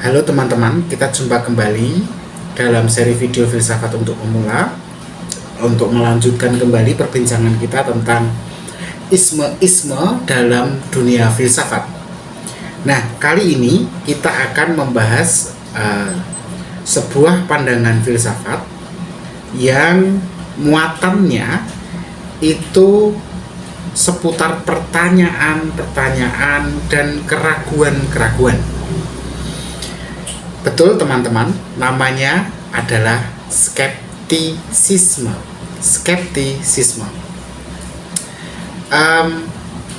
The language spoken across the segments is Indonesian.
Halo teman-teman, kita jumpa kembali dalam seri video filsafat untuk pemula untuk melanjutkan kembali perbincangan kita tentang isme-isme dalam dunia filsafat. Nah, kali ini kita akan membahas sebuah pandangan filsafat yang muatannya itu seputar pertanyaan-pertanyaan dan keraguan-keraguan. Betul teman-teman, namanya adalah skeptisisme.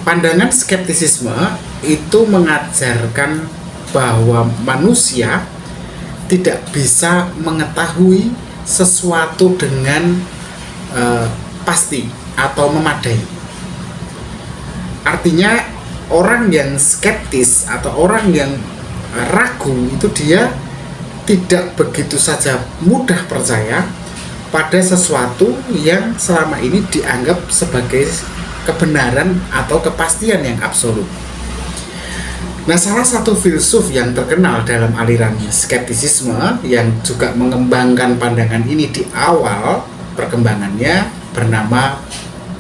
Pandangan skeptisisme itu mengajarkan bahwa manusia tidak bisa mengetahui sesuatu dengan pasti atau memadai. Artinya orang yang skeptis atau orang yang ragu itu dia tidak begitu saja mudah percaya pada sesuatu yang selama ini dianggap sebagai kebenaran atau kepastian yang absolut. Nah, salah satu filsuf yang terkenal dalam aliran skeptisisme yang juga mengembangkan pandangan ini di awal perkembangannya bernama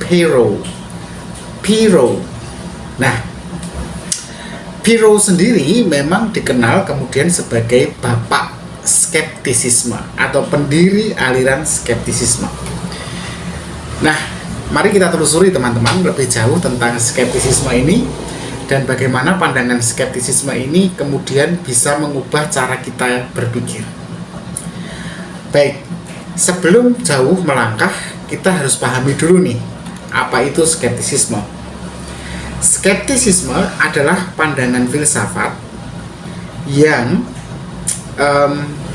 Pyrrho. Nah, Pyrrho sendiri memang dikenal kemudian sebagai bapak skeptisisme atau pendiri aliran skeptisisme. Nah, mari kita telusuri teman-teman lebih jauh tentang skeptisisme ini dan bagaimana pandangan skeptisisme ini kemudian bisa mengubah cara kita berpikir. Baik, sebelum jauh melangkah, kita harus pahami dulu nih, apa itu skeptisisme. Skeptisisme adalah pandangan filsafat yang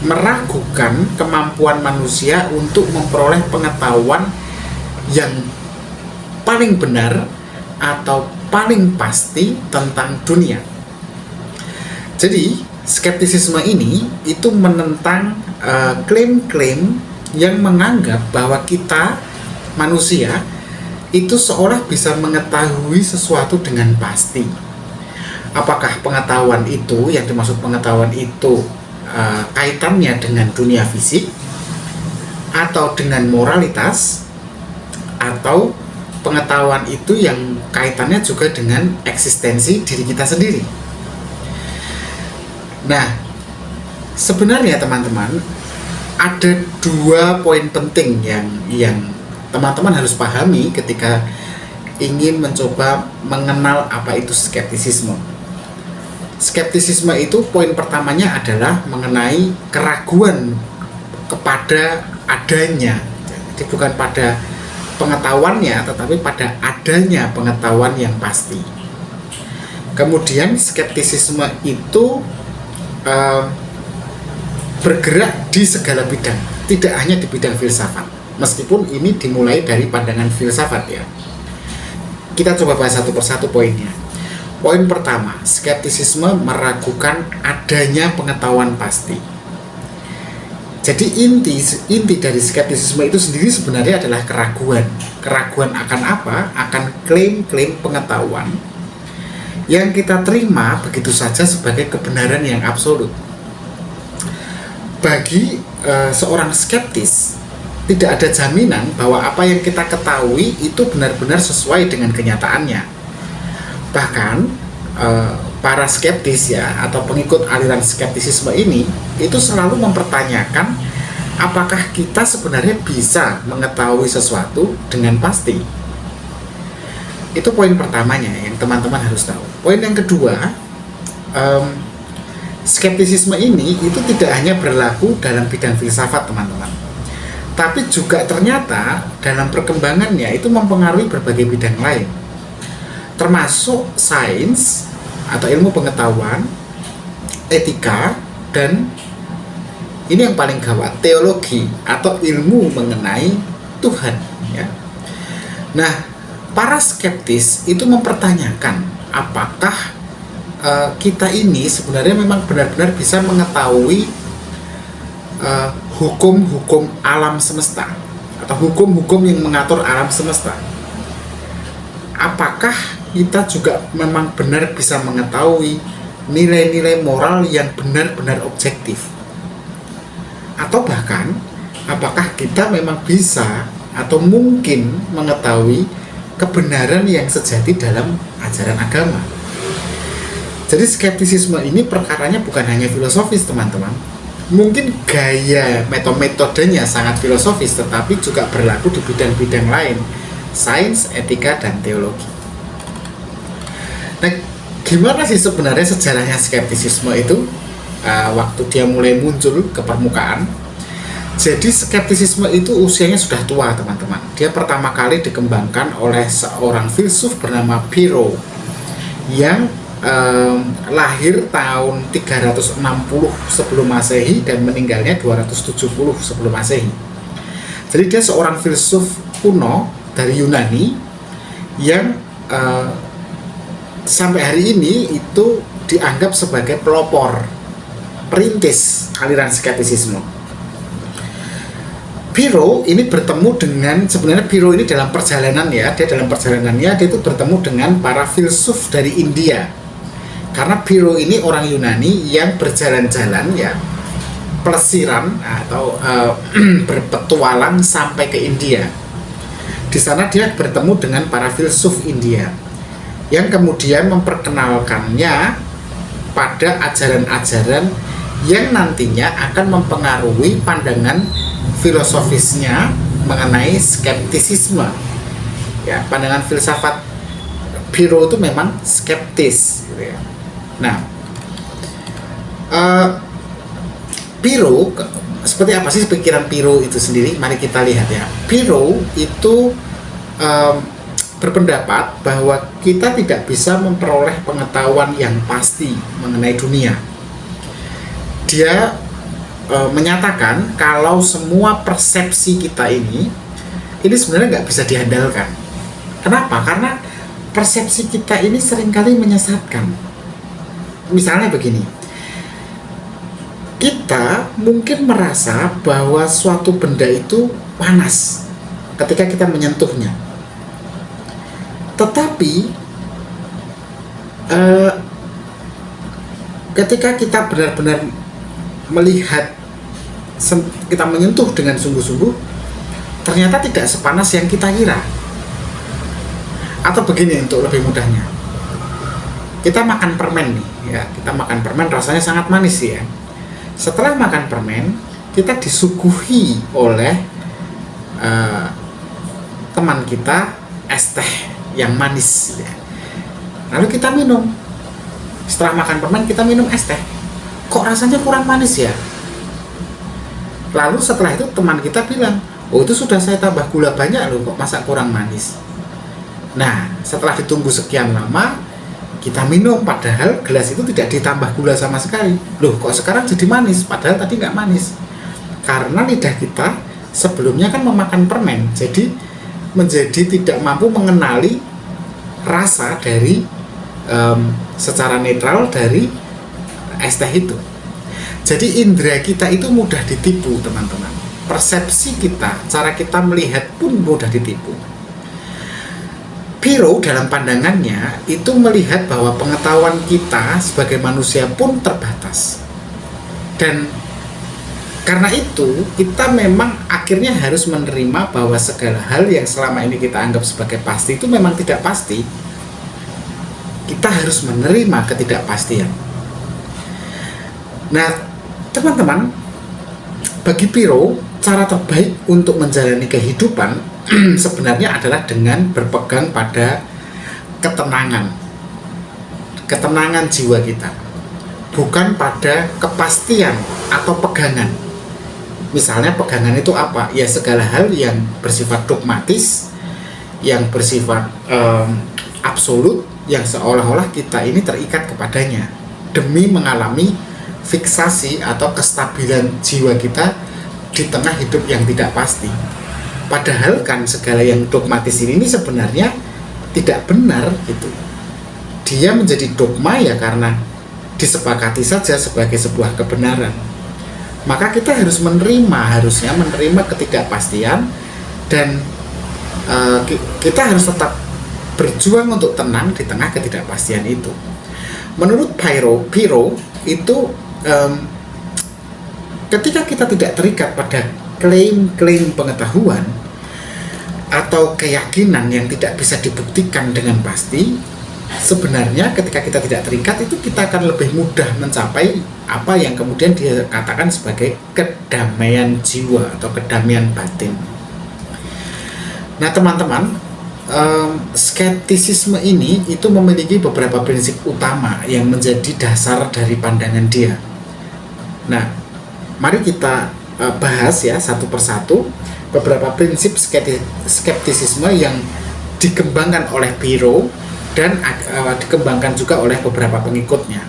meragukan kemampuan manusia untuk memperoleh pengetahuan yang paling benar atau paling pasti tentang dunia. Jadi, skeptisisme ini itu menentang klaim-klaim yang menganggap bahwa kita manusia itu seolah bisa mengetahui sesuatu dengan pasti. Apakah pengetahuan itu, yang dimaksud pengetahuan itu kaitannya dengan dunia fisik, atau dengan moralitas, atau pengetahuan itu yang kaitannya juga dengan eksistensi diri kita sendiri. Nah, sebenarnya teman-teman, ada dua poin penting yang teman-teman harus pahami ketika ingin mencoba mengenal apa itu skeptisisme. Skeptisisme itu poin pertamanya adalah mengenai keraguan kepada adanya. Jadi bukan pada pengetahuannya, tetapi pada adanya pengetahuan yang pasti. Kemudian skeptisisme itu bergerak di segala bidang, tidak hanya di bidang filsafat. Meskipun ini dimulai dari pandangan filsafat ya. Kita coba bahas satu persatu poinnya. Poin pertama, skeptisisme meragukan adanya pengetahuan pasti. Jadi inti dari skeptisisme itu sendiri sebenarnya adalah keraguan. Keraguan akan apa? Akan klaim-klaim pengetahuan yang kita terima begitu saja sebagai kebenaran yang absolut. Bagi seorang skeptis, tidak ada jaminan bahwa apa yang kita ketahui itu benar-benar sesuai dengan kenyataannya. Bahkan para skeptis ya, atau pengikut aliran skeptisisme ini itu selalu mempertanyakan apakah kita sebenarnya bisa mengetahui sesuatu dengan pasti. Itu poin pertamanya yang teman-teman harus tahu. Poin yang kedua, skeptisisme ini itu tidak hanya berlaku dalam bidang filsafat teman-teman, tapi juga ternyata dalam perkembangannya itu mempengaruhi berbagai bidang lain, termasuk sains atau ilmu pengetahuan, etika, dan ini yang paling gawat, teologi atau ilmu mengenai Tuhan ya. Nah, para skeptis itu mempertanyakan apakah kita ini sebenarnya memang benar-benar bisa mengetahui hukum-hukum alam semesta atau hukum-hukum yang mengatur alam semesta. Apakah kita juga memang benar bisa mengetahui nilai-nilai moral yang benar-benar objektif. Atau bahkan apakah kita memang bisa atau mungkin mengetahui kebenaran yang sejati dalam ajaran agama. Jadi skeptisisme ini perkaranya bukan hanya filosofis, teman-teman. Mungkin gaya metodenya sangat filosofis, tetapi juga berlaku di bidang-bidang lain, sains, etika, dan teologi. Nah, gimana sih sebenarnya sejarahnya skeptisisme itu waktu dia mulai muncul ke permukaan? Jadi skeptisisme itu usianya sudah tua, teman-teman. Dia pertama kali dikembangkan oleh seorang filsuf bernama Pyrrho yang lahir tahun 360 sebelum Masehi dan meninggalnya 270 sebelum Masehi. Jadi dia seorang filsuf kuno dari Yunani yang sampai hari ini itu dianggap sebagai pelopor, perintis aliran skeptisisme. Pyrrho ini bertemu dengan, sebenarnya Pyrrho ini dalam perjalanannya, dia itu bertemu dengan para filsuf dari India. Karena Pyrrho ini orang Yunani yang berjalan-jalan ya, pelesiran atau berpetualang sampai ke India. Di sana dia bertemu dengan para filsuf India yang kemudian memperkenalkannya pada ajaran-ajaran yang nantinya akan mempengaruhi pandangan filosofisnya mengenai skeptisisme. Ya, pandangan filsafat Pyrrho itu memang skeptis, gitu ya. Nah, Pyrrho, seperti apa sih pikiran Pyrrho itu sendiri? Mari kita lihat ya. Pyrrho itu berpendapat bahwa kita tidak bisa memperoleh pengetahuan yang pasti mengenai dunia. Dia menyatakan kalau semua persepsi kita ini sebenarnya nggak bisa diandalkan. Kenapa? Karena persepsi kita ini seringkali menyesatkan. Misalnya begini, kita mungkin merasa bahwa suatu benda itu panas ketika kita menyentuhnya, tetapi ketika kita benar-benar melihat, kita menyentuh dengan sungguh-sungguh, ternyata tidak sepanas yang kita kira. Atau begini untuk lebih mudahnya, kita makan permen nih ya, kita makan permen rasanya sangat manis ya. Setelah makan permen, kita disuguhi oleh teman kita es teh yang manis ya. Lalu kita minum. Setelah makan permen kita minum es teh, kok rasanya kurang manis ya. Lalu setelah itu teman kita bilang, oh itu sudah saya tambah gula banyak loh, kok masa kurang manis. Nah, setelah ditunggu sekian lama, kita minum, padahal gelas itu tidak ditambah gula sama sekali. Loh, kok sekarang jadi manis, padahal tadi nggak manis. Karena lidah kita sebelumnya kan memakan permen, jadi menjadi tidak mampu mengenali rasa dari secara netral dari es teh itu. Jadi indera kita itu mudah ditipu, teman-teman. Persepsi kita, cara kita melihat pun mudah ditipu. Pyrrho dalam pandangannya itu melihat bahwa pengetahuan kita sebagai manusia pun terbatas. Dan karena itu kita memang akhirnya harus menerima bahwa segala hal yang selama ini kita anggap sebagai pasti itu memang tidak pasti. Kita harus menerima ketidakpastian. Nah, teman-teman, bagi Pyrrho, cara terbaik untuk menjalani kehidupan sebenarnya adalah dengan berpegang pada ketenangan jiwa kita, bukan pada kepastian atau pegangan. Misalnya pegangan itu apa? Ya segala hal yang bersifat dogmatis, yang bersifat absolut, yang seolah-olah kita ini terikat kepadanya demi mengalami fiksasi atau kestabilan jiwa kita di tengah hidup yang tidak pasti. Padahal kan segala yang dogmatis ini sebenarnya tidak benar gitu. Dia menjadi dogma ya karena disepakati saja sebagai sebuah kebenaran. Maka kita harusnya menerima ketidakpastian, dan kita harus tetap berjuang untuk tenang di tengah ketidakpastian itu. Menurut Piro itu ketika kita tidak terikat pada klaim-klaim pengetahuan atau keyakinan yang tidak bisa dibuktikan dengan pasti, sebenarnya ketika kita tidak terikat itu kita akan lebih mudah mencapai apa yang kemudian dia katakan sebagai kedamaian jiwa atau kedamaian batin. Nah teman-teman, skeptisisme ini itu memiliki beberapa prinsip utama yang menjadi dasar dari pandangan dia. Nah, mari kita bahas ya satu persatu beberapa prinsip skeptisisme yang dikembangkan oleh Piro dan dikembangkan juga oleh beberapa pengikutnya.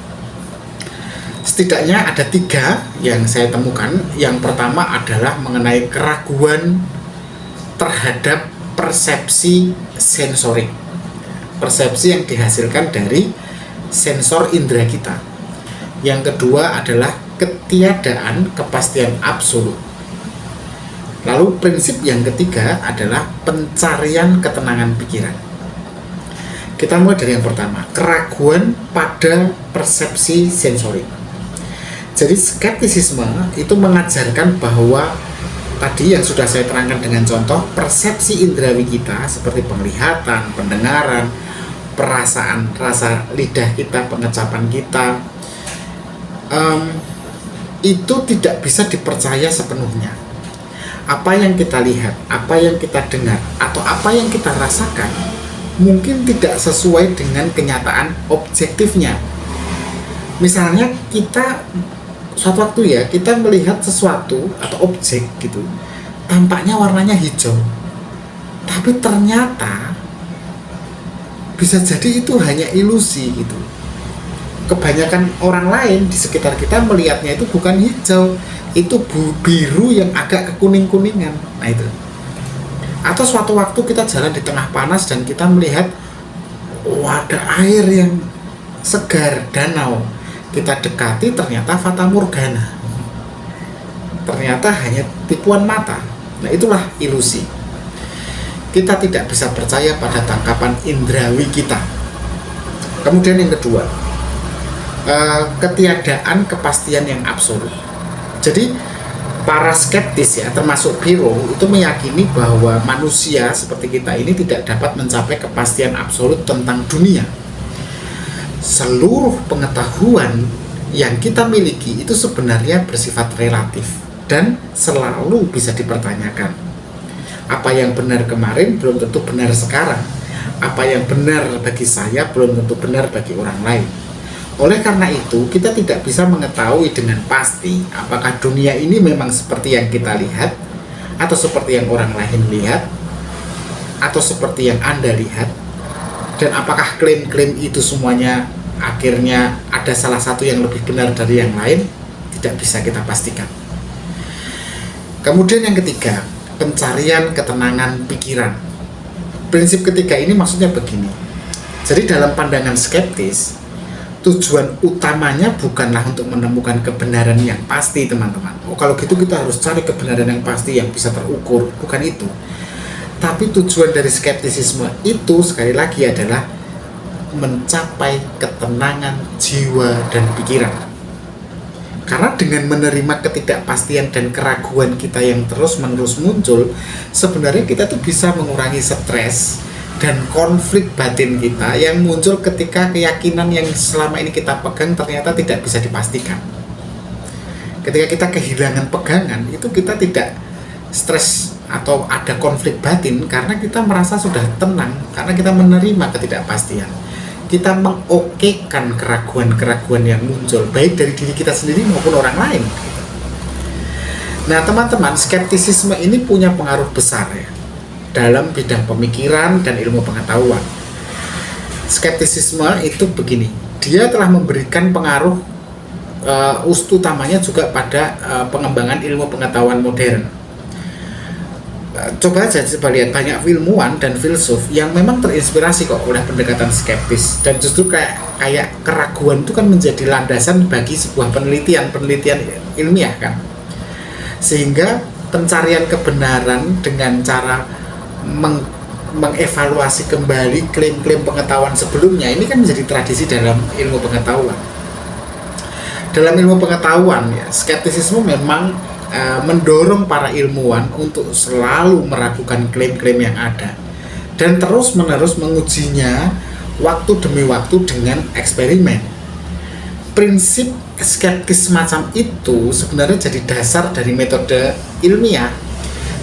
Setidaknya ada 3 yang saya temukan. Yang pertama adalah mengenai keraguan terhadap persepsi sensorik, persepsi yang dihasilkan dari sensor indera kita. Yang kedua adalah ketiadaan kepastian absolut. Lalu prinsip yang ketiga adalah pencarian ketenangan pikiran. Kita mulai dari yang pertama, keraguan pada persepsi sensorik. Jadi skeptisisme itu mengajarkan bahwa tadi yang sudah saya terangkan dengan contoh, persepsi indrawi kita seperti penglihatan, pendengaran, perasaan, rasa lidah kita, pengecapan kita, itu tidak bisa dipercaya sepenuhnya. Apa yang kita lihat, apa yang kita dengar, atau apa yang kita rasakan mungkin tidak sesuai dengan kenyataan objektifnya. Misalnya kita suatu waktu ya, kita melihat sesuatu atau objek gitu, tampaknya warnanya hijau, tapi ternyata bisa jadi itu hanya ilusi gitu. Kebanyakan orang lain di sekitar kita melihatnya itu bukan hijau, itu biru yang agak kekuning-kuningan. Nah itu. Atau suatu waktu kita jalan di tengah panas dan kita melihat ada air yang segar, danau. Kita dekati, ternyata fata morgana. Ternyata hanya tipuan mata. Nah itulah ilusi. Kita tidak bisa percaya pada tangkapan indrawi kita. Kemudian yang kedua, ketiadaan kepastian yang absolut. Jadi para skeptis ya, termasuk Piro, itu meyakini bahwa manusia seperti kita ini tidak dapat mencapai kepastian absolut tentang dunia. Seluruh pengetahuan yang kita miliki itu sebenarnya bersifat relatif dan selalu bisa dipertanyakan. Apa yang benar kemarin belum tentu benar sekarang. Apa yang benar bagi saya belum tentu benar bagi orang lain. Oleh karena itu, kita tidak bisa mengetahui dengan pasti apakah dunia ini memang seperti yang kita lihat, atau seperti yang orang lain lihat, atau seperti yang Anda lihat, dan apakah klaim-klaim itu semuanya akhirnya ada salah satu yang lebih benar dari yang lain, tidak bisa kita pastikan. Kemudian yang ketiga, pencarian ketenangan pikiran. Prinsip ketiga ini maksudnya begini. Jadi dalam pandangan skeptis, tujuan utamanya bukanlah untuk menemukan kebenaran yang pasti, teman-teman. Oh, kalau gitu kita harus cari kebenaran yang pasti yang bisa terukur. Bukan itu. Tapi tujuan dari skeptisisme itu sekali lagi adalah mencapai ketenangan jiwa dan pikiran. Karena dengan menerima ketidakpastian dan keraguan kita yang terus-menerus muncul, sebenarnya kita tuh bisa mengurangi stres dan konflik batin kita yang muncul ketika keyakinan yang selama ini kita pegang ternyata tidak bisa dipastikan. Ketika kita kehilangan pegangan, itu kita tidak stres atau ada konflik batin karena kita merasa sudah tenang, karena kita menerima ketidakpastian. Kita mengokekan keraguan-keraguan yang muncul, baik dari diri kita sendiri maupun orang lain. Nah teman-teman, skeptisisme ini punya pengaruh besar ya dalam bidang pemikiran dan ilmu pengetahuan. Skeptisisme itu begini, dia telah memberikan pengaruh utamanya juga pada pengembangan ilmu pengetahuan modern. Coba aja lihat banyak ilmuwan dan filsuf yang memang terinspirasi kok oleh pendekatan skeptis, dan justru kayak keraguan itu kan menjadi landasan bagi sebuah penelitian ilmiah kan, sehingga pencarian kebenaran dengan cara mengevaluasi kembali klaim-klaim pengetahuan sebelumnya. Ini kan menjadi tradisi dalam ilmu pengetahuan. Dalam ilmu pengetahuan ya, skeptisisme memang mendorong para ilmuwan untuk selalu meragukan klaim-klaim yang ada dan terus-menerus mengujinya waktu demi waktu dengan eksperimen. Prinsip skeptis semacam itu sebenarnya jadi dasar dari metode ilmiah,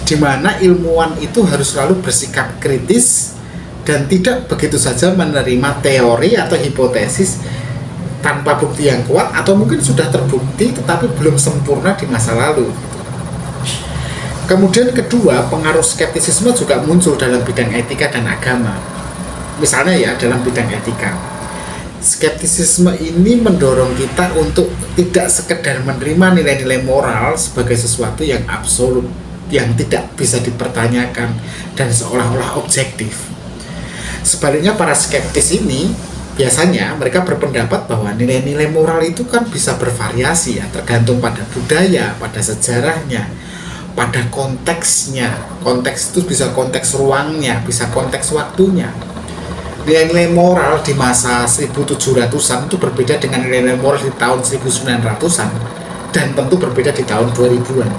di mana ilmuwan itu harus selalu bersikap kritis dan tidak begitu saja menerima teori atau hipotesis tanpa bukti yang kuat atau mungkin sudah terbukti tetapi belum sempurna di masa lalu. Kemudian kedua, pengaruh skeptisisme juga muncul dalam bidang etika dan agama. Misalnya ya, dalam bidang etika, skeptisisme ini mendorong kita untuk tidak sekedar menerima nilai-nilai moral sebagai sesuatu yang absolut, yang tidak bisa dipertanyakan dan seolah-olah objektif. Sebaliknya, para skeptis ini biasanya mereka berpendapat bahwa nilai-nilai moral itu kan bisa bervariasi ya, tergantung pada budaya, pada sejarahnya, pada konteksnya. Konteks itu bisa konteks ruangnya, bisa konteks waktunya. Nilai-nilai moral di masa 1700-an itu berbeda dengan nilai-nilai moral di tahun 1900-an dan tentu berbeda di tahun 2000-an.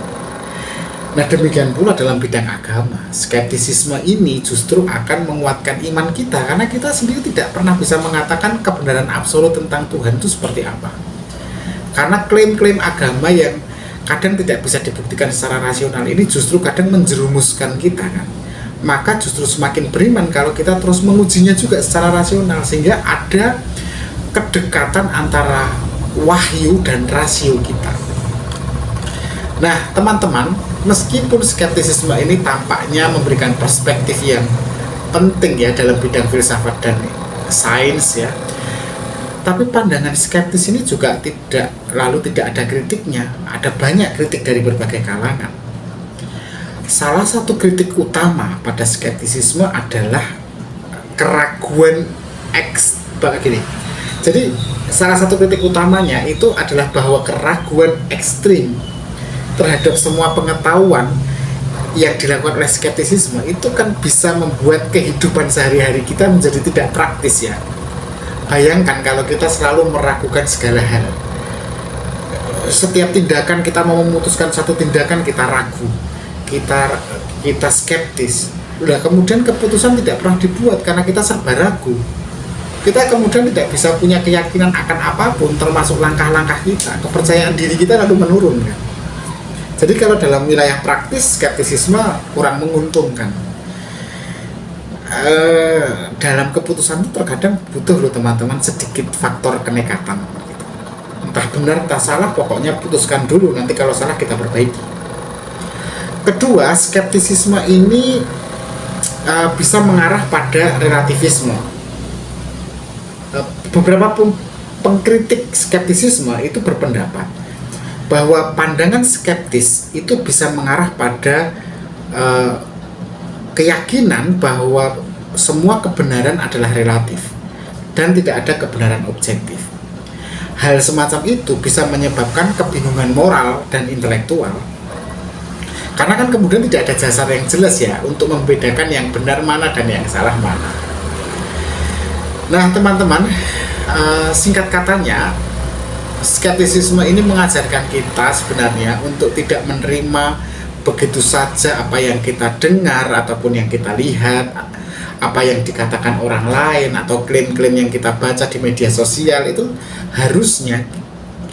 Nah, demikian pula dalam bidang agama. Skeptisisme ini justru akan menguatkan iman kita karena kita sendiri tidak pernah bisa mengatakan kebenaran absolut tentang Tuhan itu seperti apa. Karena klaim-klaim agama yang kadang tidak bisa dibuktikan secara rasional ini justru kadang menjerumuskan kita kan. Maka justru semakin beriman kalau kita terus mengujinya juga secara rasional, sehingga ada kedekatan antara wahyu dan rasio kita. Nah, teman-teman, meskipun skeptisisme ini tampaknya memberikan perspektif yang penting ya dalam bidang filsafat dan sains ya, tapi pandangan skeptis ini juga tidak ada kritiknya. Ada banyak kritik dari berbagai kalangan. Salah satu kritik utama pada skeptisisme adalah keraguan begini. Jadi salah satu kritik utamanya itu adalah bahwa keraguan ekstrim terhadap semua pengetahuan yang dilakukan oleh skeptisisme itu kan bisa membuat kehidupan sehari-hari kita menjadi tidak praktis ya. Bayangkan kalau kita selalu meragukan segala hal. Setiap tindakan kita mau memutuskan satu tindakan kita ragu, kita skeptis. Udah kemudian keputusan tidak pernah dibuat karena kita serba ragu. Kita kemudian tidak bisa punya keyakinan akan apapun, termasuk langkah-langkah kita. Kepercayaan diri kita lalu menurun kan. Jadi kalau dalam wilayah praktis, skeptisisme kurang menguntungkan. Dalam keputusan itu terkadang butuh loh teman-teman sedikit faktor kenekatan. Entah benar, entah salah, pokoknya putuskan dulu, nanti kalau salah kita perbaiki. Kedua, skeptisisme ini bisa mengarah pada relativisme. Beberapa pengkritik skeptisisme itu berpendapat bahwa pandangan skeptis itu bisa mengarah pada keyakinan bahwa semua kebenaran adalah relatif dan tidak ada kebenaran objektif. Hal semacam itu bisa menyebabkan kebingungan moral dan intelektual, karena kan kemudian tidak ada dasar yang jelas ya untuk membedakan yang benar mana dan yang salah mana. Nah teman-teman, singkat katanya, skeptisisme ini mengajarkan kita sebenarnya untuk tidak menerima begitu saja apa yang kita dengar ataupun yang kita lihat, apa yang dikatakan orang lain atau klaim-klaim yang kita baca di media sosial. Itu harusnya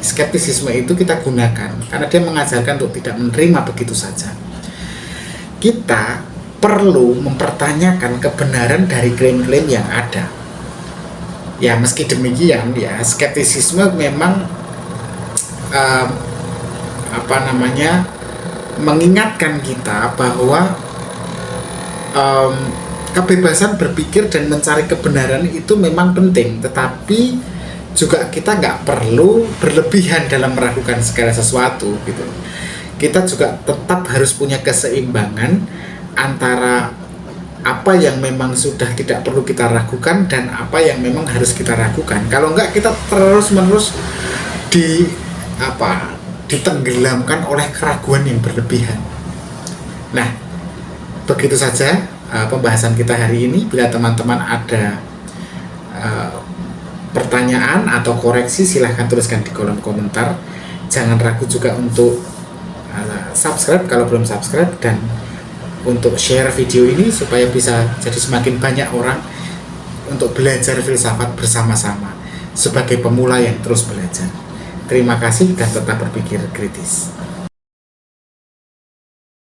skeptisisme itu kita gunakan karena dia mengajarkan untuk tidak menerima begitu saja. Kita perlu mempertanyakan kebenaran dari klaim-klaim yang ada. Ya meski demikian ya, skeptisisme memang mengingatkan kita bahwa kebebasan berpikir dan mencari kebenaran itu memang penting, tetapi juga kita nggak perlu berlebihan dalam meragukan segala sesuatu gitu. Kita juga tetap harus punya keseimbangan antara apa yang memang sudah tidak perlu kita ragukan dan apa yang memang harus kita ragukan. Kalau enggak, kita terus-menerus ditenggelamkan oleh keraguan yang berlebihan. Nah, begitu saja pembahasan kita hari ini. Bila teman-teman ada pertanyaan atau koreksi, silahkan tuliskan di kolom komentar. Jangan ragu juga untuk subscribe kalau belum subscribe, dan untuk share video ini supaya bisa jadi semakin banyak orang untuk belajar filsafat bersama-sama sebagai pemula yang terus belajar. Terima kasih dan tetap berpikir kritis.